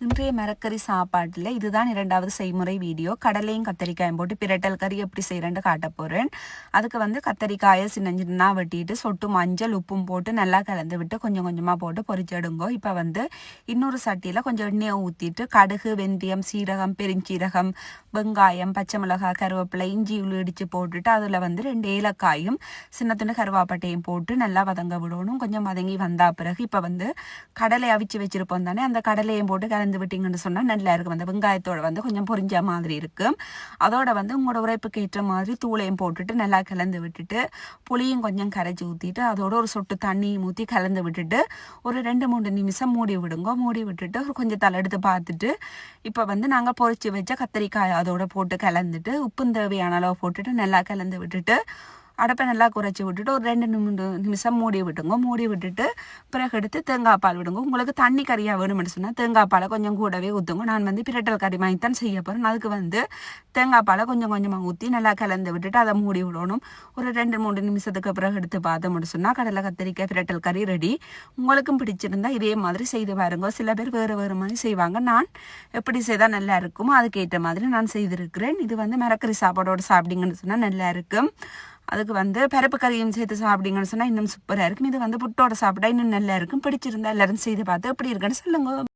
இன்றைய மரக்கறி சாப்பாட்டில் இதுதான் இரண்டாவது செய்முறை வீடியோ. கடலையும் கத்தரிக்காயும் போட்டு பிரட்டல் கறி எப்படி செய்கிறேன்னு காட்ட போகிறேன். அதுக்கு வந்து கத்தரிக்காயை சின்ன சின்ன வெட்டிட்டு சொட்டு மஞ்சள் உப்பும் போட்டு நல்லா கலந்து விட்டு கொஞ்சம் கொஞ்சமாக போட்டு பொரிச்செடுங்கோ. இப்போ வந்து இன்னொரு சட்டியில் கொஞ்சம் எண்ணெயை ஊற்றிட்டு கடுகு, வெந்தயம், சீரகம், பெருஞ்சீரகம், வெங்காயம், பச்சை மிளகாய், கருவேப்பிலை, இஞ்சி இடித்து போட்டுட்டு அதில் வந்து 2 ஏலக்காயும் சின்ன துண்டு கருவாப்பட்டையும் போட்டு நல்லா வதங்க விடணும். கொஞ்சம் வதங்கி வந்த பிறகு இப்போ வந்து கடலை அவிச்சு வச்சிருப்போம் தானே, அந்த கடலையும் போட்டு கலந்து விட்டீங்கன்னு சொன்னால் நல்லா இருக்கும். அந்த வெங்காயத்தோட வந்து கொஞ்சம் பொரிஞ்ச மாதிரி இருக்கும். அதோட வந்து உங்களோட உரைப்புக்கு ஏற்ற மாதிரி தூளையும் போட்டுட்டு நல்லா கலந்து விட்டுட்டு புளியும் கொஞ்சம் கரைச்சி ஊற்றிட்டு அதோட ஒரு சொட்டு தண்ணியும் ஊற்றி கலந்து விட்டுட்டு ஒரு 2-3 நிமிஷம் மூடி விடுங்க. மூடி விட்டுட்டு கொஞ்சம் தலை எடுத்து பார்த்துட்டு இப்போ வந்து நாங்கள் பொரிச்சு வச்ச கத்திரிக்காய் அதோட போட்டு கலந்துட்டு உப்பும் தேவையான அளவு போட்டுட்டு நல்லா கலந்து விட்டுட்டு அடப்பை நல்லா குறைச்சி விட்டுட்டு ஒரு 2-3 நிமிஷம் மூடி விட்டுங்க. மூடி விட்டுட்டு பிறகு எடுத்து தேங்காய் பால் விடுங்க. உங்களுக்கு தண்ணி கறியாக வேணும்னு சொன்னால் தேங்காய் பாலை கொஞ்சம் கூடவே ஊற்றுங்க. நான் வந்து பிரட்டல் கறி மாதிரி தான் செய்ய போகிறேன். அதுக்கு வந்து தேங்காய் பாலை கொஞ்சம் கொஞ்சமாக ஊற்றி நல்லா கலந்து விட்டுட்டு அதை மூடி விடணும். ஒரு 2-3 நிமிஷத்துக்கு பிறகு எடுத்து பார்த்தோம்னு சொன்னால் கடலை கத்திரிக்காய் பிரட்டல் கறி ரெடி. உங்களுக்கும் பிடிச்சிருந்தா இதே மாதிரி செய்து பாருங்க. சில பேர் வேறு மாதிரி செய்வாங்க. நான் எப்படி செய்தால் நல்லா இருக்குமோ அதுக்கேற்ற மாதிரி நான் செய்திருக்கிறேன். இது வந்து மரக்கறி சாப்பாடோடு சாப்பிட்டீங்கன்னு சொன்னால் நல்லா இருக்கும். அதுக்கு வந்து பருப்பு கறியும் சேர்த்து சாப்பிட்டீங்கன்னு சொன்னால் இன்னும் சூப்பராக இருக்கும். இது வந்து புட்டோட சாப்பிட்டா இன்னும் நல்லா இருக்கும். பிடிச்சிருந்தா எல்லாரும் செய்து பார்த்து எப்படி இருக்குன்னு சொல்லுங்க.